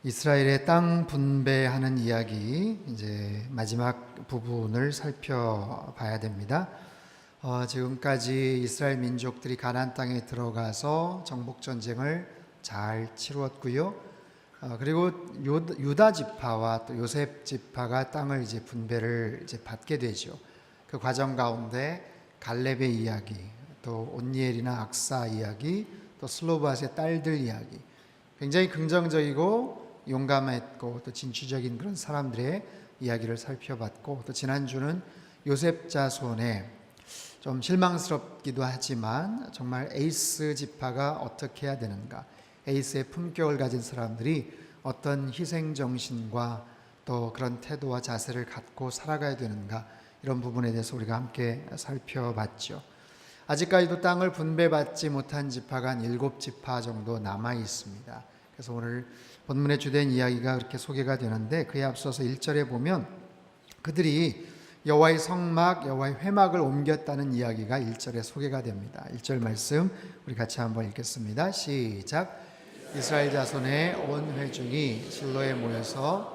이스라엘의 땅 분배하는 이야기, 이제 마지막 부분을 살펴봐야 됩니다. 지금까지 이스라엘 민족들이 가나안 땅에 들어가서 정복 전쟁을 잘 치루었고요. 그리고 유다 지파와 또 요셉 지파가 땅을 이제 분배를 이제 받게 되죠. 그 과정 가운데 갈렙의 이야기, 또 온니엘이나 악사 이야기, 또 슬로바스의 딸들 이야기, 굉장히 긍정적이고 용감했고 또 진취적인 그런 사람들의 이야기를 살펴봤고, 또 지난주는 요셉 자손의 좀 실망스럽기도 하지만 정말 에이스 지파가 어떻게 해야 되는가, 에이스의 품격을 가진 사람들이 어떤 희생정신과 또 그런 태도와 자세를 갖고 살아가야 되는가, 이런 부분에 대해서 우리가 함께 살펴봤죠. 아직까지도 땅을 분배받지 못한 지파가 한 7지파 정도 남아 있습니다. 그래서 오늘 본문의 주된 이야기가 그렇게 소개가 되는데, 그에 앞서서 1절에 보면 그들이 여호와의 성막, 여호와의 회막을 옮겼다는 이야기가 1절에 소개가 됩니다. 1절 말씀 우리 같이 한번 읽겠습니다. 시작. 이스라엘 자손의 온 회중이 실로에 모여서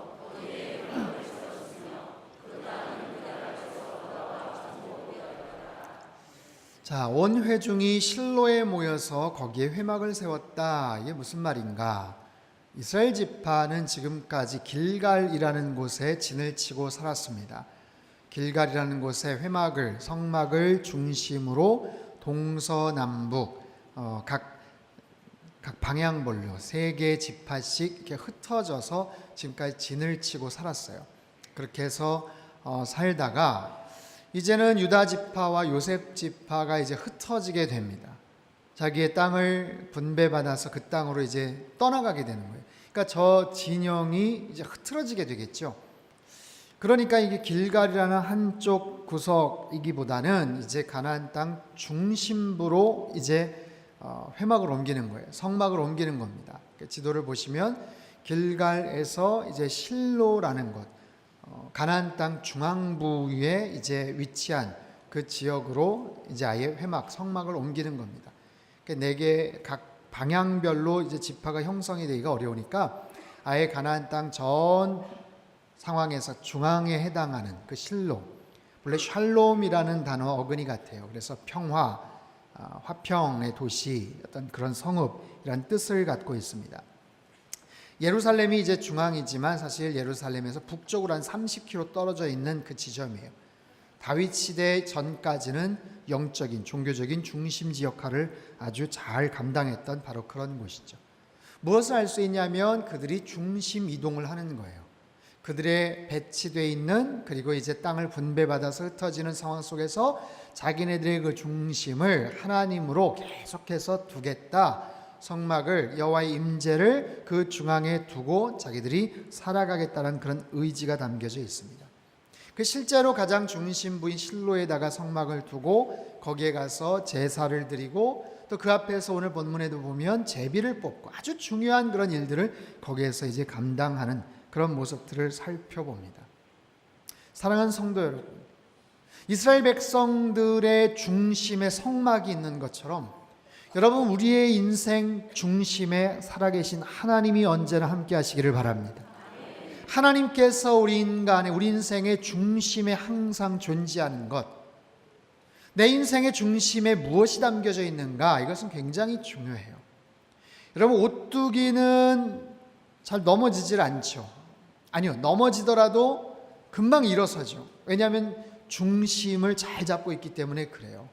온 회중이 실로에 모여서 거기에 회막을 세웠다. 이게 무슨 말인가? 이스라엘 지파는 지금까지 길갈이라는 곳에 진을 치고 살았습니다. 길갈이라는 곳에 회막을, 성막을 중심으로 동서남북 각 방향별로 3개 지파씩 이렇게 흩어져서 지금까지 진을 치고 살았어요. 그렇게 해서 살다가 이제는 유다 지파와 요셉 지파가 이제 흩어지게 됩니다. 자기의 땅을 분배받아서 그 땅으로 이제 떠나가게 되는 거예요. 그러니까 저 진영이 이제 흐트러지게 되겠죠. 그러니까 이게 길갈이라는 한쪽 구석이기보다는 이제 가나안 땅 중심부로 이제 회막을 옮기는 거예요. 성막을 옮기는 겁니다. 지도를 보시면 길갈에서 이제 실로라는 곳, 가나안 땅 중앙부에 이제 위치한 그 지역으로 이제 아예 회막, 성막을 옮기는 겁니다. 그러니까 4개 각 방향별로 이제 지파가 형성이 되기가 어려우니까 아예 가나안 땅 전 상황에서 중앙에 해당하는 그 실로, 원래 샬롬이라는 단어 어근이 같아요. 그래서 평화, 화평의 도시, 어떤 그런 성읍이라는 뜻을 갖고 있습니다. 예루살렘이 이제 중앙이지만 사실 예루살렘에서 북쪽으로 한 30km 떨어져 있는 그 지점이에요. 다윗 시대 전까지는 영적인, 종교적인 중심지 역할을 아주 잘 감당했던 바로 그런 곳이죠. 무엇을 알 수 있냐면 그들이 중심 이동을 하는 거예요. 그들의 배치되어 있는, 그리고 이제 땅을 분배받아서 흩어지는 상황 속에서 자기네들의 그 중심을 하나님으로 계속해서 두겠다. 성막을, 여호와의 임재를 그 중앙에 두고 자기들이 살아가겠다는 그런 의지가 담겨져 있습니다. 그 실제로 가장 중심부인 실로에다가 성막을 두고 거기에 가서 제사를 드리고, 또 그 앞에서 오늘 본문에도 보면 제비를 뽑고 아주 중요한 그런 일들을 거기에서 이제 감당하는 그런 모습들을 살펴봅니다. 사랑하는 성도 여러분, 이스라엘 백성들의 중심에 성막이 있는 것처럼 여러분, 우리의 인생 중심에 살아계신 하나님이 언제나 함께 하시기를 바랍니다. 하나님께서 우리 인간의, 우리 인생의 중심에 항상 존재하는 것, 내 인생의 중심에 무엇이 담겨져 있는가, 이것은 굉장히 중요해요. 여러분, 오뚜기는 잘 넘어지질 않죠. 아니요, 넘어지더라도 금방 일어서죠. 왜냐하면 중심을 잘 잡고 있기 때문에 그래요.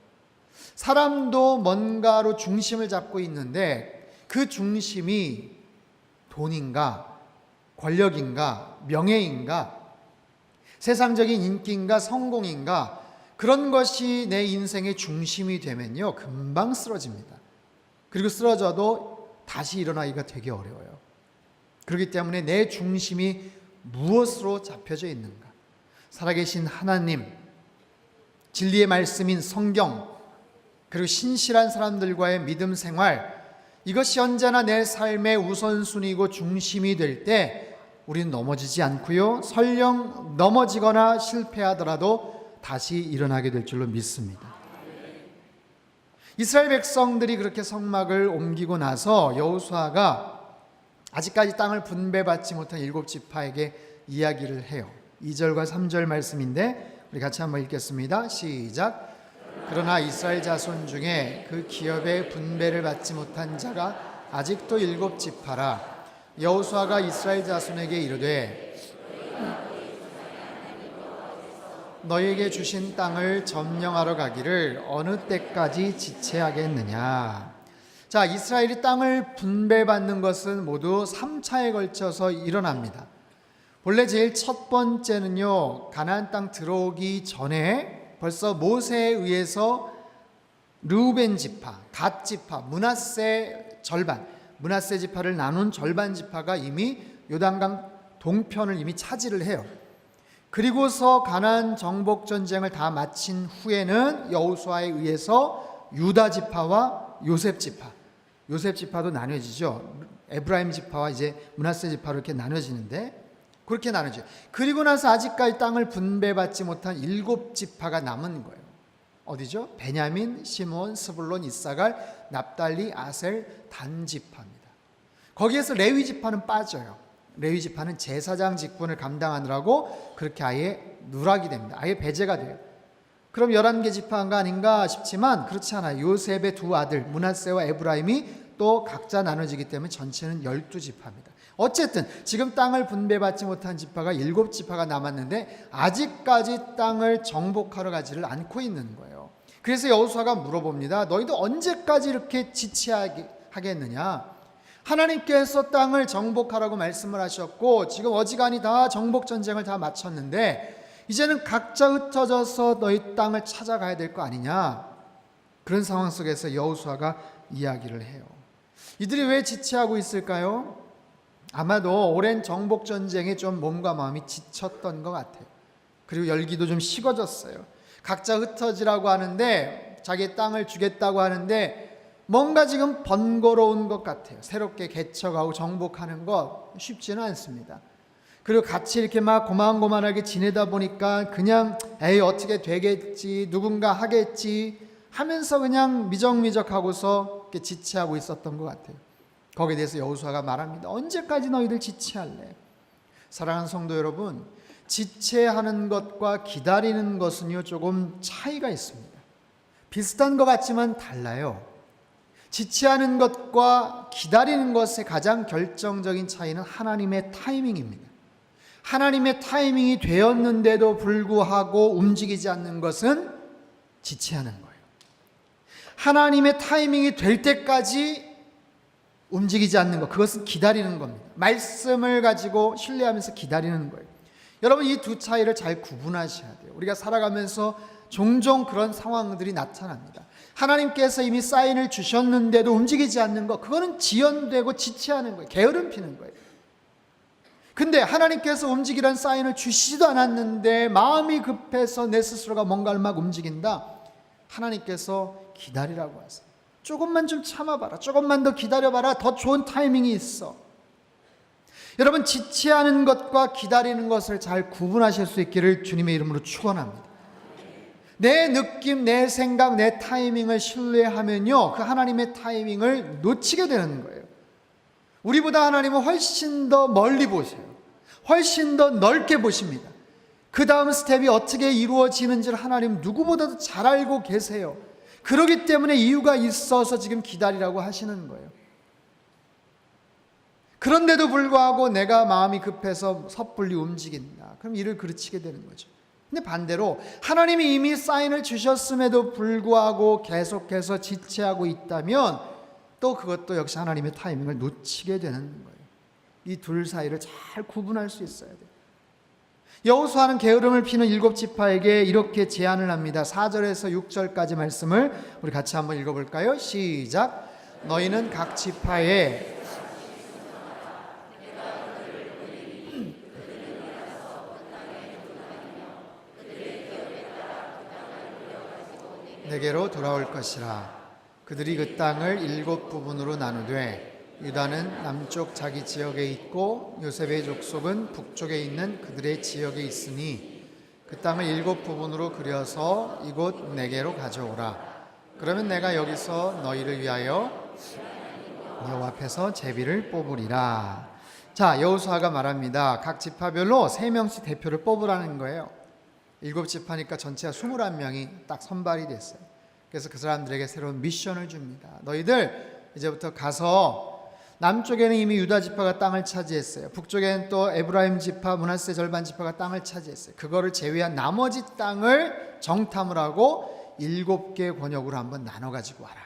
사람도 뭔가로 중심을 잡고 있는데 그 중심이 돈인가, 권력인가, 명예인가, 세상적인 인기인가, 성공인가, 그런 것이 내 인생의 중심이 되면요, 금방 쓰러집니다. 그리고 쓰러져도 다시 일어나기가 되게 어려워요. 그렇기 때문에 내 중심이 무엇으로 잡혀져 있는가? 살아계신 하나님, 진리의 말씀인 성경, 그리고 신실한 사람들과의 믿음 생활, 이것이 언제나 내 삶의 우선순위고 중심이 될 때 우리는 넘어지지 않고요, 설령 넘어지거나 실패하더라도 다시 일어나게 될 줄로 믿습니다. 이스라엘 백성들이 그렇게 성막을 옮기고 나서 여호수아가 아직까지 땅을 분배받지 못한 7지파에게 이야기를 해요. 2절과 3절 말씀인데 우리 같이 한번 읽겠습니다. 시작. 그러나 이스라엘 자손 중에 그 기업의 분배를 받지 못한 자가 아직도 7지파라. 여호수아가 이스라엘 자손에게 이르되 너희에게 주신 땅을 점령하러 가기를 어느 때까지 지체하겠느냐. 자, 이스라엘이 땅을 분배받는 것은 모두 3차에 걸쳐서 일어납니다. 본래 제일 첫 번째는요, 가나안 땅 들어오기 전에 벌써 모세에 의해서 르우벤 지파, 갓 지파, 므낫세 절반, 므낫세 지파를 나눈 절반 지파가 이미 요단강 동편을 이미 차지를 해요. 그리고서 가나안 정복 전쟁을 다 마친 후에는 여호수아에 의해서 유다 지파와 요셉 지파, 요셉 지파도 나눠지죠. 에브라임 지파와 이제 므낫세 지파로 이렇게 나눠지는데, 그렇게 나누죠. 그리고 나서 아직까지 땅을 분배받지 못한 7지파가 남은 거예요. 어디죠? 베냐민, 시므온, 스불론, 이사갈, 납달리, 아셀, 단 지파입니다. 거기에서 레위 지파는 빠져요. 레위 지파는 제사장 직분을 감당하느라고 그렇게 아예 누락이 됩니다. 아예 배제가 돼요. 그럼 11개 지파인가 아닌가 싶지만 그렇지 않아요. 요셉의 두 아들 므낫세와 에브라임이 또 각자 나눠지기 때문에 전체는 12지파입니다. 어쨌든 지금 땅을 분배받지 못한 지파가 7지파가 남았는데 아직까지 땅을 정복하러 가지를 않고 있는 거예요. 그래서 여호수아가 물어봅니다. 너희도 언제까지 이렇게 지체하겠느냐? 하나님께서 땅을 정복하라고 말씀을 하셨고 지금 어지간히 다 정복 전쟁을 다 마쳤는데 이제는 각자 흩어져서 너희 땅을 찾아가야 될 거 아니냐? 그런 상황 속에서 여호수아가 이야기를 해요. 이들이 왜 지체하고 있을까요? 아마도 오랜 정복 전쟁에 좀 몸과 마음이 지쳤던 것 같아요. 그리고 열기도 좀 식어졌어요. 각자 흩어지라고 하는데 자기의 땅을 주겠다고 하는데 뭔가 지금 번거로운 것 같아요. 새롭게 개척하고 정복하는 것 쉽지는 않습니다. 그리고 같이 이렇게 막 고만고만하게 지내다 보니까 그냥 에이 어떻게 되겠지, 누군가 하겠지 하면서 그냥 미적미적하고서 이렇게 지체하고 있었던 것 같아요. 거기에 대해서 여호수아가 말합니다. 언제까지 너희들 지체할래? 사랑하는 성도 여러분, 지체하는 것과 기다리는 것은요 조금 차이가 있습니다. 비슷한 것 같지만 달라요. 지체하는 것과 기다리는 것의 가장 결정적인 차이는 하나님의 타이밍입니다. 하나님의 타이밍이 되었는데도 불구하고 움직이지 않는 것은 지체하는 거예요. 하나님의 타이밍이 될 때까지 움직이지 않는 것, 그것은 기다리는 겁니다. 말씀을 가지고 신뢰하면서 기다리는 거예요. 여러분, 이 두 차이를 잘 구분하셔야 돼요. 우리가 살아가면서 종종 그런 상황들이 나타납니다. 하나님께서 이미 사인을 주셨는데도 움직이지 않는 것, 그거는 지연되고 지체하는 거예요. 게으름 피는 거예요. 근데 하나님께서 움직이라는 사인을 주시지도 않았는데 마음이 급해서 내 스스로가 뭔가를 막 움직인다. 하나님께서 기다리라고 하세요. 조금만 좀 참아봐라. 조금만 더 기다려봐라. 더 좋은 타이밍이 있어. 여러분, 지체하는 것과 기다리는 것을 잘 구분하실 수 있기를 주님의 이름으로 축원합니다. 내 느낌, 내 생각, 내 타이밍을 신뢰하면요 그 하나님의 타이밍을 놓치게 되는 거예요. 우리보다 하나님은 훨씬 더 멀리 보세요. 훨씬 더 넓게 보십니다. 그 다음 스텝이 어떻게 이루어지는지를 하나님 누구보다도 잘 알고 계세요. 그렇기 때문에 이유가 있어서 지금 기다리라고 하시는 거예요. 그런데도 불구하고 내가 마음이 급해서 섣불리 움직인다. 그럼 이를 그르치게 되는 거죠. 근데 반대로 하나님이 이미 사인을 주셨음에도 불구하고 계속해서 지체하고 있다면 또 그것도 역시 하나님의 타이밍을 놓치게 되는 거예요. 이 둘 사이를 잘 구분할 수 있어야 돼요. 여호수아는 게으름을 피는 7지파에게 이렇게 제안을 합니다. 4절에서 6절까지 말씀을 우리 같이 한번 읽어볼까요? 시작. 너희는 각 지파에 내게로 돌아올 것이라. 그들이 그 땅을 7부분으로 나누되 유다는 남쪽 자기 지역에 있고 요셉의 족속은 북쪽에 있는 그들의 지역에 있으니 그 땅을 7부분으로 그려서 이곳 내게로 가져오라. 그러면 내가 여기서 너희를 위하여 여호와 앞에서 제비를 뽑으리라. 자, 여호수아가 말합니다. 각 지파별로 3명씩 대표를 뽑으라는 거예요. 7지파니까 전체가 21명이 딱 선발이 됐어요. 그래서 그 사람들에게 새로운 미션을 줍니다. 너희들 이제부터 가서, 남쪽에는 이미 유다 지파가 땅을 차지했어요. 북쪽에는 또 에브라임 지파, 므낫세 절반 지파가 땅을 차지했어요. 그거를 제외한 나머지 땅을 정탐을 하고 7개 권역으로 한번 나눠 가지고 와라.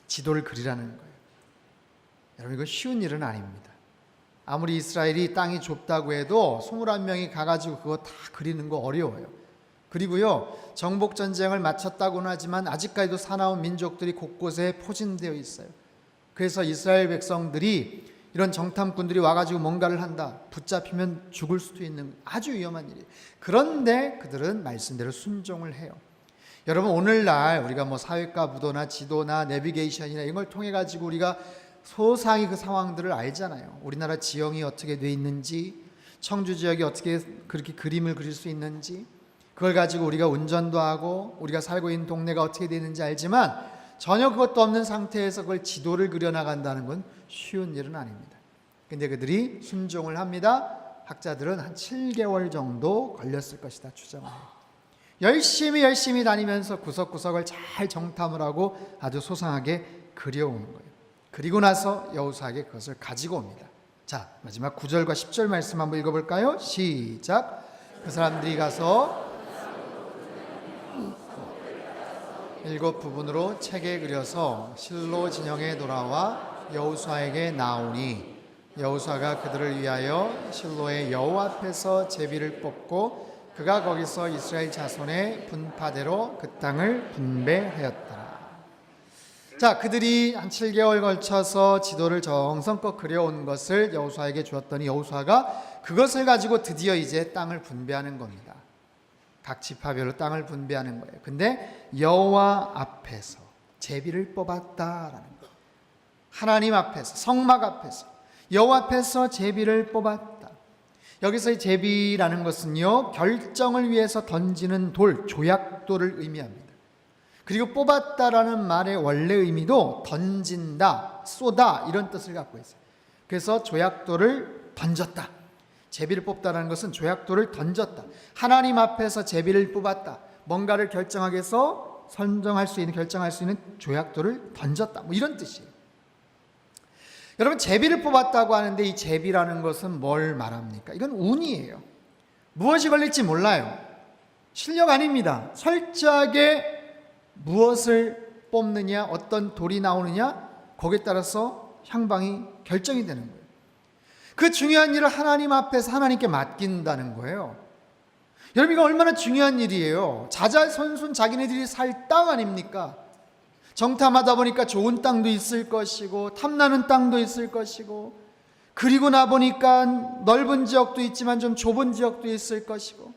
지도를 그리라는 거예요. 여러분, 이거 쉬운 일은 아닙니다. 아무리 이스라엘이 땅이 좁다고 해도 21명이 가가지고 그거 다 그리는 거 어려워요. 그리고요, 정복전쟁을 마쳤다고는 하지만 아직까지도 사나운 민족들이 곳곳에 포진되어 있어요. 그래서 이스라엘 백성들이, 이런 정탐꾼들이 와가지고 뭔가를 한다, 붙잡히면 죽을 수도 있는 아주 위험한 일이에요. 그런데 그들은 말씀대로 순종을 해요. 여러분, 오늘날 우리가 뭐 사회과 부도나 지도나 내비게이션이나 이런 걸 통해 가지고 우리가 소상히 그 상황들을 알잖아요. 우리나라 지형이 어떻게 돼 있는지, 청주 지역이 어떻게 그렇게 그림을 그릴 수 있는지, 그걸 가지고 우리가 운전도 하고 우리가 살고 있는 동네가 어떻게 되는지 알지만, 전혀 그것도 없는 상태에서 그걸 지도를 그려나간다는 건 쉬운 일은 아닙니다. 근데 그들이 순종을 합니다. 학자들은 한 7개월 정도 걸렸을 것이다 추정을 해요. 열심히 다니면서 구석구석을 잘 정탐을 하고 아주 소상하게 그려오는 거예요. 그리고 나서 여호수아에게 그것을 가지고 옵니다. 자, 마지막 9절과 10절 말씀 한번 읽어볼까요? 시작. 그 사람들이 가서 7 부분으로 책에 그려서 실로 진영에 돌아와 여호수아에게 나오니, 여호수아가 그들을 위하여 실로의 여호와 앞에서 제비를 뽑고 그가 거기서 이스라엘 자손의 분파대로 그 땅을 분배하였더라. 자, 그들이 한 7개월 걸쳐서 지도를 정성껏 그려온 것을 여호수아에게 주었더니 여호수아가 그것을 가지고 드디어 이제 땅을 분배하는 겁니다. 각 지파별로 땅을 분배하는 거예요. 근데 여호와 앞에서 제비를 뽑았다라는 거예요. 하나님 앞에서, 성막 앞에서, 여호와 앞에서 제비를 뽑았다. 여기서 이 제비라는 것은요, 결정을 위해서 던지는 돌, 조약돌을 의미합니다. 그리고 뽑았다라는 말의 원래 의미도 던진다, 쏘다 이런 뜻을 갖고 있어요. 그래서 조약돌을 던졌다. 제비를 뽑다라는 것은 조약돌을 던졌다. 하나님 앞에서 제비를 뽑았다. 뭔가를 결정하기 위해서 결정할 수 있는 조약돌을 던졌다. 뭐 이런 뜻이에요. 여러분, 제비를 뽑았다고 하는데 이 제비라는 것은 뭘 말합니까? 이건 운이에요. 무엇이 걸릴지 몰라요. 실력 아닙니다. 철저하게 무엇을 뽑느냐, 어떤 돌이 나오느냐, 거기에 따라서 향방이 결정이 되는 거예요. 그 중요한 일을 하나님 앞에서 하나님께 맡긴다는 거예요. 여러분, 이거 얼마나 중요한 일이에요. 자자손손 자기네들이 살 땅 아닙니까? 정탐하다 보니까 좋은 땅도 있을 것이고 탐나는 땅도 있을 것이고, 그리고 나 보니까 넓은 지역도 있지만 좀 좁은 지역도 있을 것이고,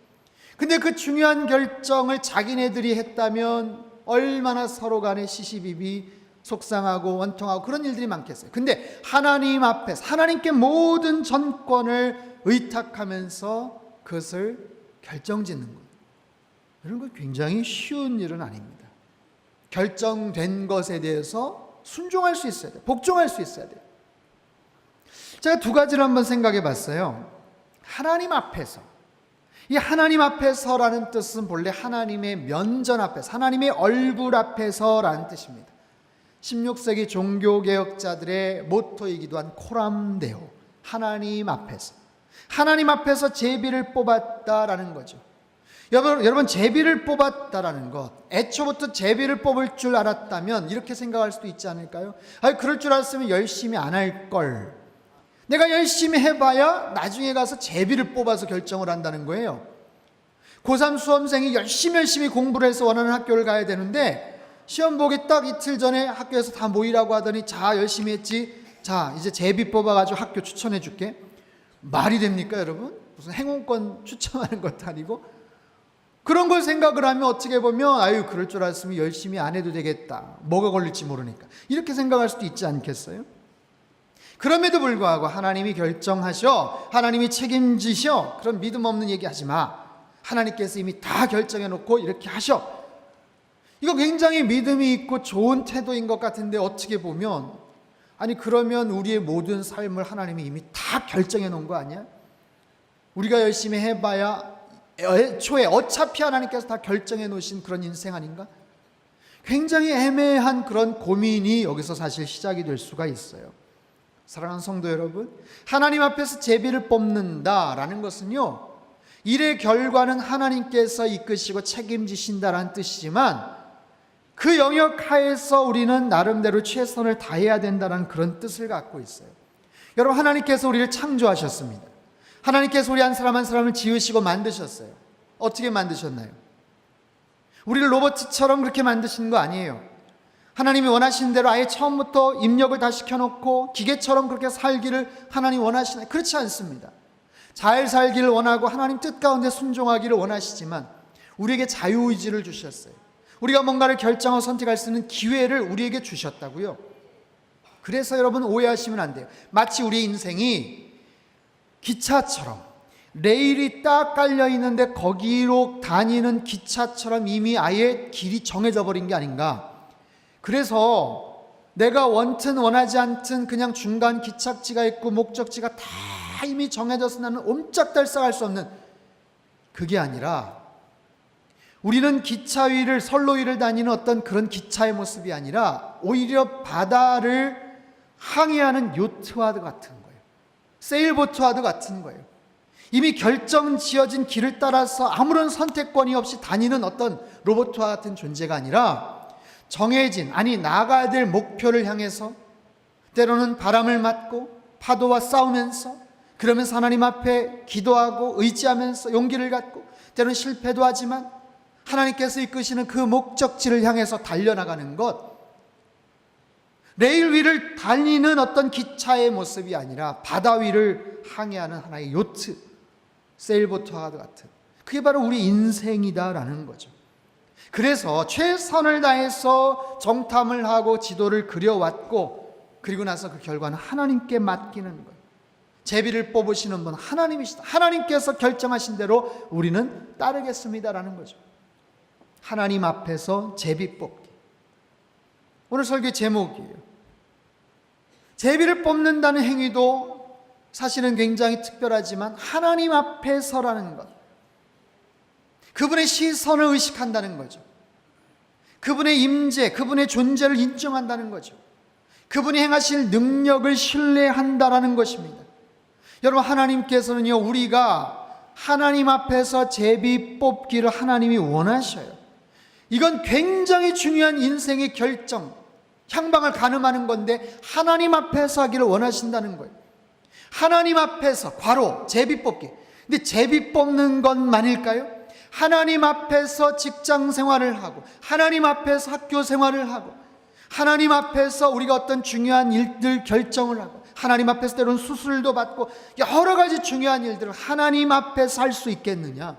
근데 그 중요한 결정을 자기네들이 했다면 얼마나 서로 간에 시시비비 속상하고 원통하고 그런 일들이 많겠어요. 근데 하나님 앞에서 하나님께 모든 전권을 의탁하면서 그것을 결정짓는 거예요. 이런 건 굉장히 쉬운 일은 아닙니다. 결정된 것에 대해서 순종할 수 있어야 돼요. 복종할 수 있어야 돼요. 제가 2가지를 한번 생각해 봤어요. 하나님 앞에서, 이 하나님 앞에서라는 뜻은 본래 하나님의 면전 앞에서, 하나님의 얼굴 앞에서라는 뜻입니다. 16세기 종교개혁자들의 모토이기도 한 코람 데오, 하나님 앞에서, 하나님 앞에서 제비를 뽑았다라는 거죠. 여러분, 제비를 뽑았다라는 것, 애초부터 제비를 뽑을 줄 알았다면 이렇게 생각할 수도 있지 않을까요? 그럴 줄 알았으면 열심히 안 할 걸. 내가 열심히 해봐야 나중에 가서 제비를 뽑아서 결정을 한다는 거예요. 고3 수험생이 열심히 공부를 해서 원하는 학교를 가야 되는데, 시험 보기 딱 이틀 전에 학교에서 다 모이라고 하더니, 자, 열심히 했지, 자, 이제 제비 뽑아가지고 학교 추천해 줄게. 말이 됩니까, 여러분? 무슨 행운권 추첨하는 것도 아니고. 그런 걸 생각을 하면 어떻게 보면 그럴 줄 알았으면 열심히 안 해도 되겠다, 뭐가 걸릴지 모르니까, 이렇게 생각할 수도 있지 않겠어요? 그럼에도 불구하고 하나님이 결정하셔, 하나님이 책임지셔, 그런 믿음 없는 얘기 하지 마. 하나님께서 이미 다 결정해 놓고 이렇게 하셔. 이거 굉장히 믿음이 있고 좋은 태도인 것 같은데, 어떻게 보면 아니 그러면 우리의 모든 삶을 하나님이 이미 다 결정해 놓은 거 아니야? 우리가 열심히 해봐야 애초에 어차피 하나님께서 다 결정해 놓으신 그런 인생 아닌가? 굉장히 애매한 그런 고민이 여기서 사실 시작이 될 수가 있어요. 사랑하는 성도 여러분, 하나님 앞에서 제비를 뽑는다라는 것은요, 일의 결과는 하나님께서 이끄시고 책임지신다라는 뜻이지만 그 영역 하에서 우리는 나름대로 최선을 다해야 된다는 그런 뜻을 갖고 있어요. 여러분, 하나님께서 우리를 창조하셨습니다. 하나님께서 우리 한 사람 한 사람을 지으시고 만드셨어요. 어떻게 만드셨나요? 우리를 로봇처럼 그렇게 만드신 거 아니에요. 하나님이 원하신 대로 아예 처음부터 입력을 다 시켜놓고 기계처럼 그렇게 살기를 하나님 원하시나요? 그렇지 않습니다. 잘 살기를 원하고 하나님 뜻 가운데 순종하기를 원하시지만 우리에게 자유의지를 주셨어요. 우리가 뭔가를 결정하고 선택할 수 있는 기회를 우리에게 주셨다고요. 그래서 여러분 오해하시면 안 돼요. 마치 우리 인생이 기차처럼 레일이 딱 깔려 있는데 거기로 다니는 기차처럼 이미 아예 길이 정해져 버린 게 아닌가. 그래서 내가 원튼 원하지 않든 그냥 중간 기착지가 있고 목적지가 다 이미 정해져서 나는 옴짝달싹할 수 없는, 그게 아니라 우리는 기차 위를 선로 위를 다니는 어떤 그런 기차의 모습이 아니라 오히려 바다를 항해하는 요트와 같은 거예요. 세일보트와 같은 거예요. 이미 결정 지어진 길을 따라서 아무런 선택권이 없이 다니는 어떤 로봇과 같은 존재가 아니라 정해진, 아니 나가야 될 목표를 향해서 때로는 바람을 맞고 파도와 싸우면서, 그러면서 하나님 앞에 기도하고 의지하면서 용기를 갖고 때로는 실패도 하지만 하나님께서 이끄시는 그 목적지를 향해서 달려나가는 것, 레일 위를 달리는 어떤 기차의 모습이 아니라 바다 위를 항해하는 하나의 요트, 세일보트와 같은, 그게 바로 우리 인생이다라는 거죠. 그래서 최선을 다해서 정탐을 하고 지도를 그려왔고, 그리고 나서 그 결과는 하나님께 맡기는 거예요. 제비를 뽑으시는 분 하나님이시다. 하나님께서 결정하신 대로 우리는 따르겠습니다라는 거죠. 하나님 앞에서 제비 뽑기. 오늘 설교 제목이에요. 제비를 뽑는다는 행위도 사실은 굉장히 특별하지만 하나님 앞에서라는 것, 그분의 시선을 의식한다는 거죠. 그분의 임재, 그분의 존재를 인정한다는 거죠. 그분이 행하실 능력을 신뢰한다라는 것입니다. 여러분, 하나님께서는요, 우리가 하나님 앞에서 제비 뽑기를 하나님이 원하셔요. 이건 굉장히 중요한 인생의 결정, 향방을 가늠하는 건데 하나님 앞에서 하기를 원하신다는 거예요. 하나님 앞에서, 괄호 제비 뽑기. 근데 제비 뽑는 것만일까요? 하나님 앞에서 직장 생활을 하고, 하나님 앞에서 학교 생활을 하고, 하나님 앞에서 우리가 어떤 중요한 일들 결정을 하고, 하나님 앞에서 때로는 수술도 받고 여러 가지 중요한 일들을 하나님 앞에서 할 수 있겠느냐?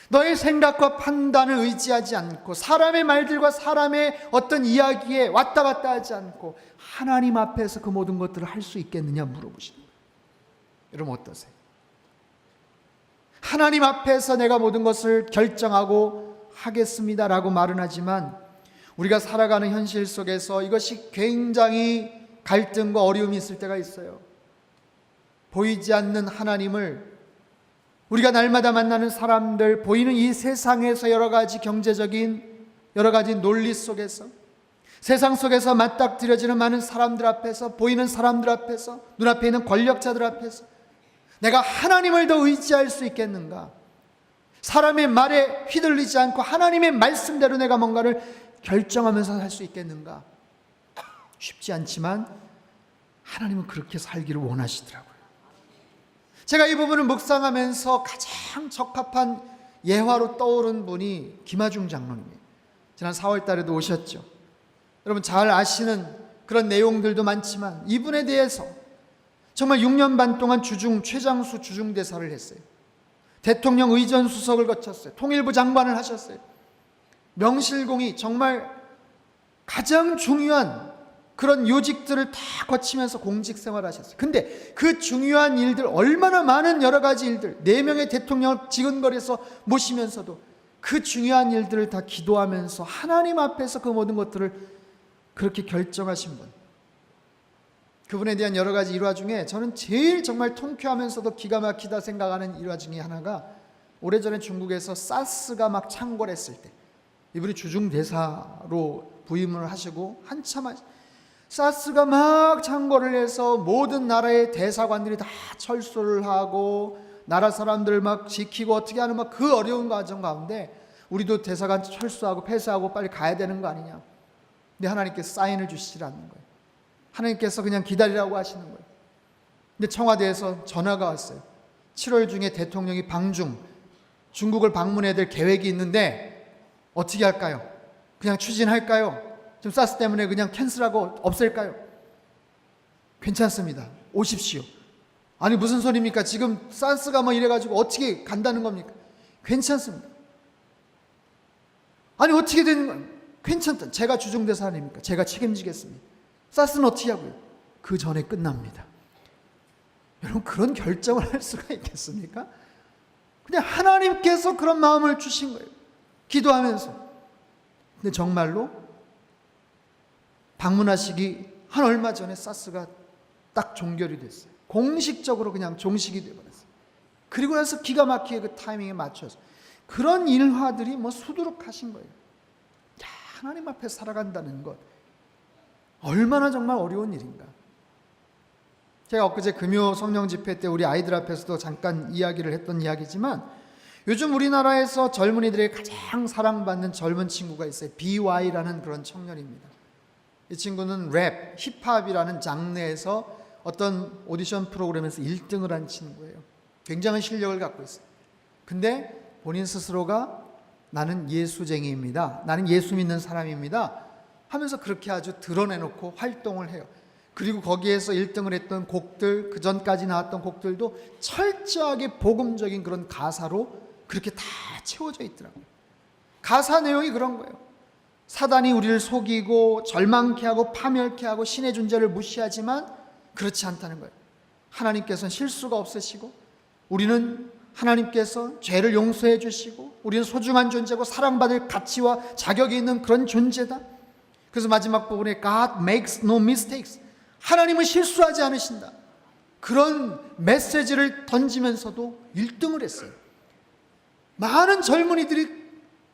너의 생각과 판단을 의지하지 않고 사람의 말들과 사람의 어떤 이야기에 왔다 갔다 하지 않고 하나님 앞에서 그 모든 것들을 할 수 있겠느냐 물어보시는 거예요. 여러분 어떠세요? 하나님 앞에서 내가 모든 것을 결정하고 하겠습니다라고 말은 하지만 우리가 살아가는 현실 속에서 이것이 굉장히 갈등과 어려움이 있을 때가 있어요. 보이지 않는 하나님을 우리가 날마다 만나는 사람들, 보이는 이 세상에서 여러 가지 경제적인 여러 가지 논리 속에서, 세상 속에서 맞닥뜨려지는 많은 사람들 앞에서, 보이는 사람들 앞에서, 눈앞에 있는 권력자들 앞에서 내가 하나님을 더 의지할 수 있겠는가? 사람의 말에 휘둘리지 않고 하나님의 말씀대로 내가 뭔가를 결정하면서 할 수 있겠는가? 쉽지 않지만 하나님은 그렇게 살기를 원하시더라고요. 제가 이 부분을 묵상하면서 가장 적합한 예화로 떠오른 분이 김하중 장로님이에요. 지난 4월 달에도 오셨죠. 여러분 잘 아시는 그런 내용들도 많지만 이분에 대해서 정말 6년 반 동안 최장수 주중대사를 했어요. 대통령 의전수석을 거쳤어요. 통일부 장관을 하셨어요. 명실공히 정말 가장 중요한 그런 요직들을 다 거치면서 공직 생활을 하셨어요. 근데 그 중요한 일들, 얼마나 많은 여러 가지 일들, 4명의 대통령을 지근거리에서 모시면서도 그 중요한 일들을 다 기도하면서 하나님 앞에서 그 모든 것들을 그렇게 결정하신 분. 그분에 대한 여러 가지 일화 중에 저는 제일 정말 통쾌하면서도 기가 막히다 생각하는 일화 중에 하나가, 오래전에 중국에서 사스가 막 창궐했을 때 이분이 주중대사로 부임을 하시고 한참 사스가 막 창궐을 해서 모든 나라의 대사관들이 다 철수를 하고 나라 사람들 막 지키고 어떻게 하는 막 그 어려운 과정 가운데 우리도 대사관 철수하고 폐쇄하고 빨리 가야 되는 거 아니냐. 근데 하나님께서 사인을 주시질 않는 거예요. 하나님께서 그냥 기다리라고 하시는 거예요. 근데 청와대에서 전화가 왔어요. 7월 중에 대통령이 방중 중국을 방문해야 될 계획이 있는데 어떻게 할까요? 그냥 추진할까요? 지금 사스 때문에 그냥 캔슬하고 없앨까요? 괜찮습니다. 오십시오. 아니 무슨 소리입니까? 지금 사스가 뭐 이래가지고 어떻게 간다는 겁니까? 괜찮습니다. 아니 어떻게 되는 거예요? 괜찮다. 제가 주중대사 아닙니까? 제가 책임지겠습니다. 사스는 어떻게 하고요? 그 전에 끝납니다. 여러분 그런 결정을 할 수가 있겠습니까? 그냥 하나님께서 그런 마음을 주신 거예요. 기도하면서. 근데 정말로 방문하시기 한 얼마 전에 사스가 딱 종결이 됐어요. 공식적으로 그냥 종식이 되어버렸어요. 그리고 나서 기가 막히게 그 타이밍에 맞춰서 그런 일화들이 뭐 수두룩하신 거예요. 야, 하나님 앞에 살아간다는 것 얼마나 정말 어려운 일인가. 제가 엊그제 금요 성령 집회 때 우리 아이들 앞에서도 잠깐 이야기를 했던 이야기지만, 요즘 우리나라에서 젊은이들에게 가장 사랑받는 젊은 친구가 있어요. BY라는 그런 청년입니다. 이 친구는 랩, 힙합이라는 장르에서 어떤 오디션 프로그램에서 1등을 한 친구예요. 굉장한 실력을 갖고 있어요. 근데 본인 스스로가 나는 예수쟁이입니다, 나는 예수 믿는 사람입니다 하면서 그렇게 아주 드러내놓고 활동을 해요. 그리고 거기에서 1등을 했던 곡들, 그 전까지 나왔던 곡들도 철저하게 복음적인 그런 가사로 그렇게 다 채워져 있더라고요. 가사 내용이 그런 거예요. 사단이 우리를 속이고 절망케 하고 파멸케 하고 신의 존재를 무시하지만 그렇지 않다는 거예요. 하나님께서는 실수가 없으시고 우리는 하나님께서 죄를 용서해 주시고 우리는 소중한 존재고 사랑받을 가치와 자격이 있는 그런 존재다. 그래서 마지막 부분에 God makes no mistakes, 하나님은 실수하지 않으신다. 그런 메시지를 던지면서도 1등을 했어요. 많은 젊은이들이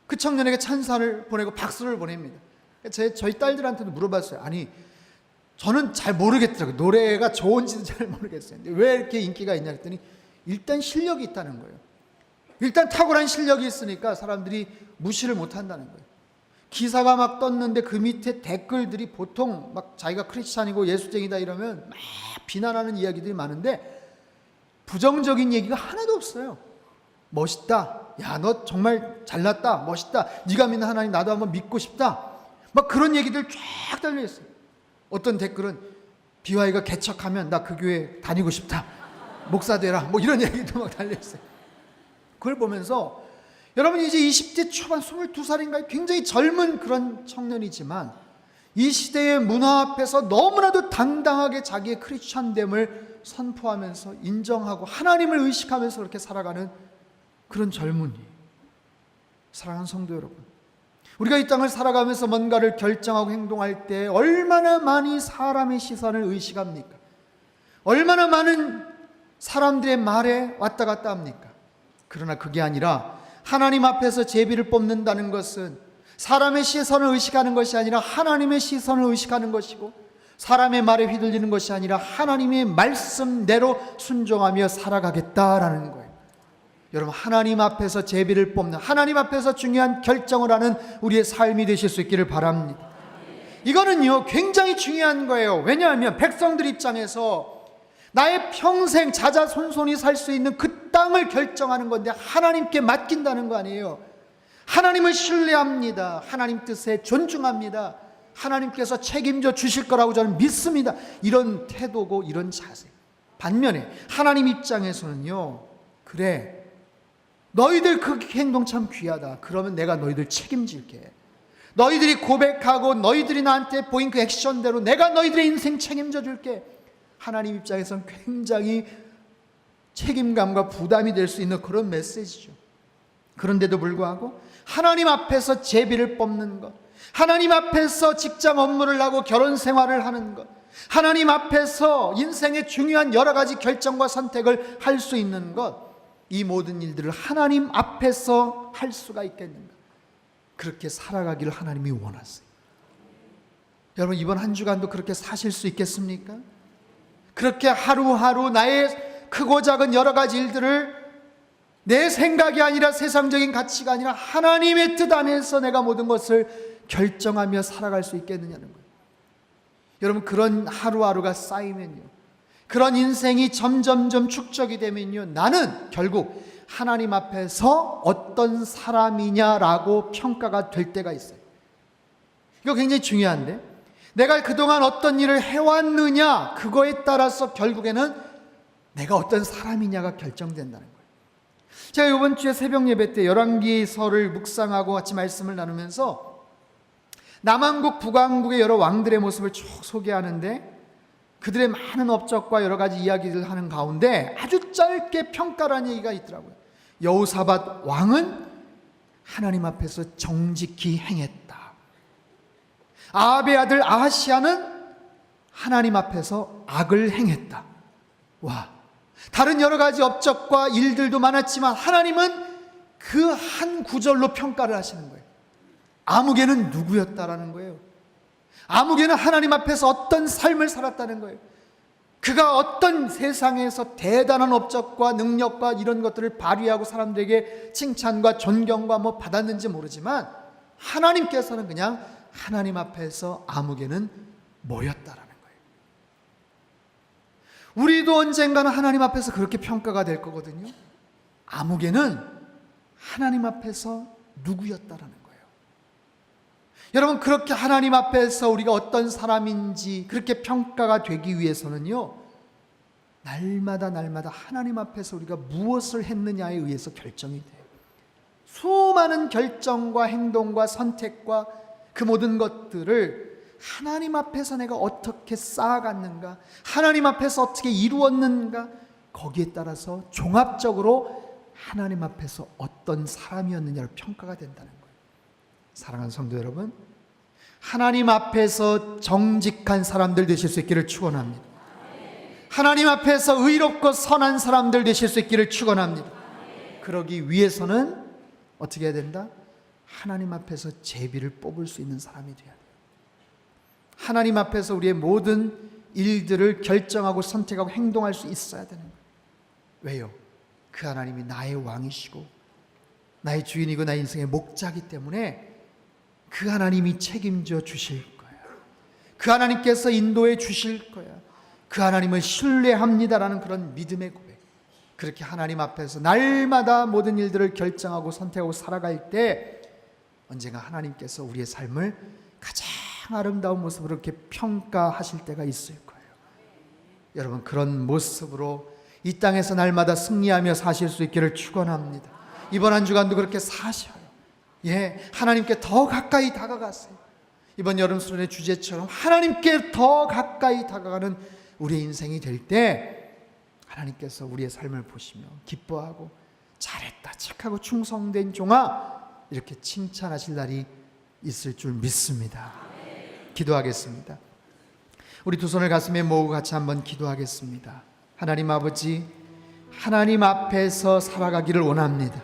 그 청년에게 찬사를 보내고 박수를 보냅니다. 저희 딸들한테도 물어봤어요. 아니 저는 잘 모르겠더라고요. 노래가 좋은지는 잘 모르겠어요. 근데 왜 이렇게 인기가 있냐 했더니 일단 실력이 있다는 거예요. 일단 탁월한 실력이 있으니까 사람들이 무시를 못한다는 거예요. 기사가 막 떴는데 그 밑에 댓글들이 보통 막 자기가 크리스찬이고 예수쟁이다 이러면 막 비난하는 이야기들이 많은데 부정적인 얘기가 하나도 없어요. 멋있다, 야 너 정말 잘났다, 멋있다, 네가 믿는 하나님 나도 한번 믿고 싶다, 막 그런 얘기들 쫙 달려있어요. 어떤 댓글은 BY가 개척하면 나 그 교회 다니고 싶다, 목사 되라, 뭐 이런 얘기도 막 달려있어요. 그걸 보면서 여러분 이제 20대 초반 22살인가요? 굉장히 젊은 그런 청년이지만 이 시대의 문화 앞에서 너무나도 당당하게 자기의 크리스찬됨을 선포하면서 인정하고 하나님을 의식하면서 그렇게 살아가는 그런 젊은이. 사랑하는 성도 여러분, 우리가 이 땅을 살아가면서 뭔가를 결정하고 행동할 때 얼마나 많이 사람의 시선을 의식합니까? 얼마나 많은 사람들의 말에 왔다 갔다 합니까? 그러나 그게 아니라 하나님 앞에서 제비를 뽑는다는 것은 사람의 시선을 의식하는 것이 아니라 하나님의 시선을 의식하는 것이고, 사람의 말에 휘둘리는 것이 아니라 하나님의 말씀대로 순종하며 살아가겠다라는 거예요. 여러분 하나님 앞에서 제비를 뽑는, 하나님 앞에서 중요한 결정을 하는 우리의 삶이 되실 수 있기를 바랍니다. 이거는요 굉장히 중요한 거예요. 왜냐하면 백성들 입장에서 나의 평생 자자손손이 살 수 있는 그 땅을 결정하는 건데 하나님께 맡긴다는 거 아니에요. 하나님을 신뢰합니다. 하나님 뜻에 존중합니다. 하나님께서 책임져 주실 거라고 저는 믿습니다. 이런 태도고 이런 자세. 반면에 하나님 입장에서는요, 그래 너희들 그 행동 참 귀하다, 그러면 내가 너희들 책임질게. 너희들이 고백하고 너희들이 나한테 보인 그 액션대로 내가 너희들의 인생 책임져 줄게. 하나님 입장에서는 굉장히 책임감과 부담이 될 수 있는 그런 메시지죠. 그런데도 불구하고 하나님 앞에서 제비를 뽑는 것, 하나님 앞에서 직장 업무를 하고 결혼 생활을 하는 것, 하나님 앞에서 인생의 중요한 여러 가지 결정과 선택을 할 수 있는 것, 이 모든 일들을 하나님 앞에서 할 수가 있겠는가? 그렇게 살아가기를 하나님이 원하세요. 여러분, 이번 한 주간도 그렇게 사실 수 있겠습니까? 그렇게 하루하루 나의 크고 작은 여러 가지 일들을 내 생각이 아니라 세상적인 가치가 아니라 하나님의 뜻 안에서 내가 모든 것을 결정하며 살아갈 수 있겠느냐는 거예요. 여러분, 그런 하루하루가 쌓이면요, 그런 인생이 점점점 축적이 되면요, 나는 결국 하나님 앞에서 어떤 사람이냐라고 평가가 될 때가 있어요. 이거 굉장히 중요한데, 내가 그동안 어떤 일을 해왔느냐, 그거에 따라서 결국에는 내가 어떤 사람이냐가 결정된다는 거예요. 제가 이번 주에 새벽 예배 때 열왕기서를 묵상하고 같이 말씀을 나누면서 남한국, 북왕국의 여러 왕들의 모습을 쭉 소개하는데, 그들의 많은 업적과 여러 가지 이야기를 하는 가운데 아주 짧게 평가라는 얘기가 있더라고요. 여호사밧 왕은 하나님 앞에서 정직히 행했다. 아합의 아들 아하시야는 하나님 앞에서 악을 행했다. 와, 다른 여러 가지 업적과 일들도 많았지만 하나님은 그 한 구절로 평가를 하시는 거예요. 아무개는 누구였다라는 거예요. 아무개는 하나님 앞에서 어떤 삶을 살았다는 거예요. 그가 어떤 세상에서 대단한 업적과 능력과 이런 것들을 발휘하고 사람들에게 칭찬과 존경과 뭐 받았는지 모르지만 하나님께서는 그냥 하나님 앞에서 아무개는 뭐였다라는 거예요. 우리도 언젠가는 하나님 앞에서 그렇게 평가가 될 거거든요. 아무개는 하나님 앞에서 누구였다라는 거예요. 여러분, 그렇게 하나님 앞에서 우리가 어떤 사람인지 그렇게 평가가 되기 위해서는요, 날마다 하나님 앞에서 우리가 무엇을 했느냐에 의해서 결정이 돼요. 수많은 결정과 행동과 선택과 그 모든 것들을 하나님 앞에서 내가 어떻게 쌓아갔는가, 하나님 앞에서 어떻게 이루었는가, 거기에 따라서 종합적으로 하나님 앞에서 어떤 사람이었느냐로 평가가 된다는 거예요. 사랑하는 성도 여러분, 하나님 앞에서 정직한 사람들 되실 수 있기를 축원합니다. 하나님 앞에서 의롭고 선한 사람들 되실 수 있기를 축원합니다. 그러기 위해서는 어떻게 해야 된다? 하나님 앞에서 제비를 뽑을 수 있는 사람이 돼야 돼요. 하나님 앞에서 우리의 모든 일들을 결정하고 선택하고 행동할 수 있어야 되는 거예요. 왜요? 그 하나님이 나의 왕이시고 나의 주인이고 나의 인생의 목자이기 때문에 그 하나님이 책임져 주실 거야. 그 하나님께서 인도해 주실 거야. 그 하나님을 신뢰합니다라는 그런 믿음의 고백. 그렇게 하나님 앞에서 날마다 모든 일들을 결정하고 선택하고 살아갈 때 언젠가 하나님께서 우리의 삶을 가장 아름다운 모습으로 이렇게 평가하실 때가 있을 거예요. 여러분, 그런 모습으로 이 땅에서 날마다 승리하며 사실 수 있기를 축원합니다. 이번 한 주간도 그렇게 사셔요. 하나님께 더 가까이 다가가세요. 이번 여름 수련의 주제처럼 하나님께 더 가까이 다가가는 우리의 인생이 될 때 하나님께서 우리의 삶을 보시며 기뻐하고 잘했다, 착하고 충성된 종아, 이렇게 칭찬하실 날이 있을 줄 믿습니다. 기도하겠습니다. 우리 두 손을 가슴에 모으고 같이 한번 기도하겠습니다. 하나님 아버지, 하나님 앞에서 살아가기를 원합니다.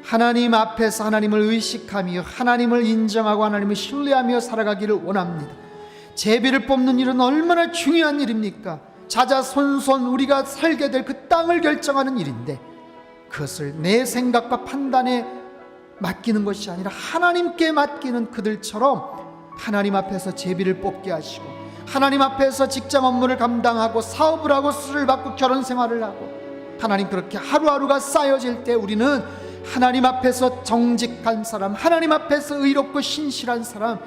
하나님 앞에서 하나님을 의식하며 하나님을 인정하고 하나님을 신뢰하며 살아가기를 원합니다. 제비를 뽑는 일은 얼마나 중요한 일입니까? 자자손손 우리가 살게 될 그 땅을 결정하는 일인데, 그것을 내 생각과 판단에 맡기는 것이 아니라 하나님께 맡기는 그들처럼 하나님 앞에서 제비를 뽑게 하시고, 하나님 앞에서 직장 업무를 감당하고 사업을 하고 수를 받고 결혼 생활을 하고, 하나님 그렇게 하루하루가 쌓여질 때 우리는 하나님 앞에서 정직한 사람, 하나님 앞에서 의롭고 신실한 사람,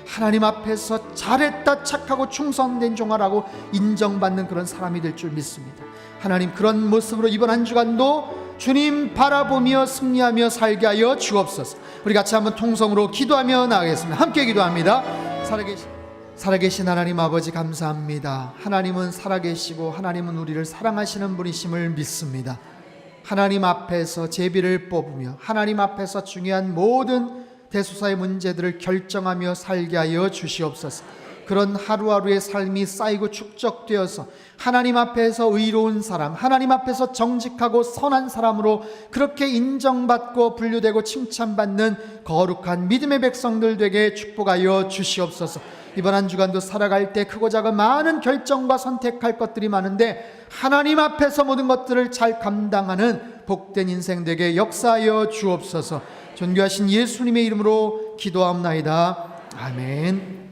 하나님 앞에서 잘했다, 착하고 충성된 종아라고 인정받는 그런 사람이 될 줄 믿습니다. 하나님, 그런 모습으로 이번 한 주간도 주님 바라보며 승리하며 살게 하여 주옵소서. 우리 같이 한번 통성으로 기도하며 나가겠습니다. 함께 기도합니다. 살아계신 하나님 아버지, 감사합니다. 하나님은 살아계시고 하나님은 우리를 사랑하시는 분이심을 믿습니다. 하나님 앞에서 제비를 뽑으며 하나님 앞에서 중요한 모든 대소사의 문제들을 결정하며 살게 하여 주시옵소서. 그런 하루하루의 삶이 쌓이고 축적되어서 하나님 앞에서 의로운 사람, 하나님 앞에서 정직하고 선한 사람으로 그렇게 인정받고 분류되고 칭찬받는 거룩한 믿음의 백성들 되게 축복하여 주시옵소서. 이번 한 주간도 살아갈 때 크고 작은 많은 결정과 선택할 것들이 많은데 하나님 앞에서 모든 것들을 잘 감당하는 복된 인생 되게 역사하여 주옵소서. 존귀하신 예수님의 이름으로 기도하옵나이다. 아멘.